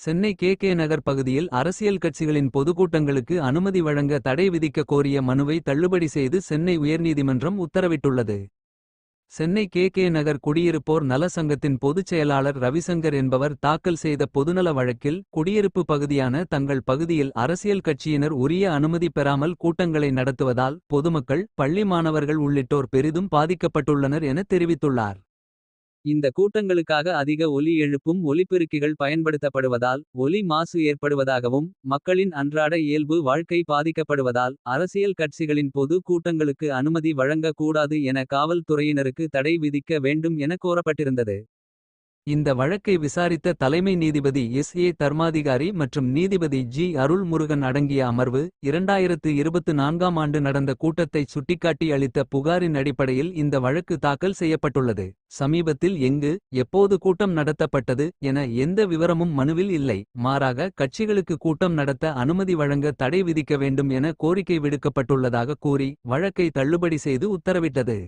Chennai K நகர் பகுதியில் அரசியல் கட்சிகளின் பொதுக்கூட்டங்களுக்கு அனுமதி வழங்க தடை விதிக்க கோரிய மனுவை தள்ளுபடி செய்து சென்னை உயர்நீதிமன்றம் உத்தரவிட்டுள்ளது. சென்னை கே நகர் குடியிருப்போர் நல சங்கத்தின் பொதுச் செயலாளர் ரவிசங்கர் என்பவர் தாக்கல் செய்த பொதுநல வழக்கில் குடியிருப்பு பகுதியான தங்கள் பகுதியில் அரசியல் கட்சியினர் உரிய அனுமதி பெறாமல் கூட்டங்களை நடத்துவதால் பொதுமக்கள், பள்ளி மாணவர்கள் உள்ளிட்டோர் பெரிதும் பாதிக்கப்பட்டுள்ளனர் என தெரிவித்துள்ளார். இந்த கூட்டங்களுக்காக அதிக ஒலி எழுப்பும் ஒலிபெருக்கிகள் பயன்படுத்தப்படுவதால் ஒலி மாசு ஏற்படுவதாகவும் மக்களின் அன்றாட இயல்பு வாழ்க்கை பாதிக்கப்படுவதால் அரசியல் கட்சிகளின் பொது கூட்டங்களுக்கு அனுமதி வழங்க கூடாது என காவல்துறையினருக்கு தடை விதிக்க வேண்டும் என கோரப்பட்டிருந்தது. இந்த வழக்கை விசாரித்த தலைமை நீதிபதி எஸ். தர்மாதிகாரி மற்றும் நீதிபதி அருள் முருகன் அடங்கிய அமர்வு 2024ஆம் ஆண்டு நடந்த கூட்டத்தை சுட்டிக்காட்டி அளித்த புகாரின் அடிப்படையில் இந்த வழக்கு தாக்கல் செய்யப்பட்டுள்ளது. சமீபத்தில் எங்கு, எப்போது கூட்டம் நடத்தப்பட்டது என எந்த விவரமும் மனுவில் இல்லை. மாறாக கட்சிகளுக்கு கூட்டம் நடத்த அனுமதி வழங்க தடை விதிக்க வேண்டும் என கோரிக்கை விடுக்கப்பட்டுள்ளதாக கூறி வழக்கை தள்ளுபடி செய்து உத்தரவிட்டது.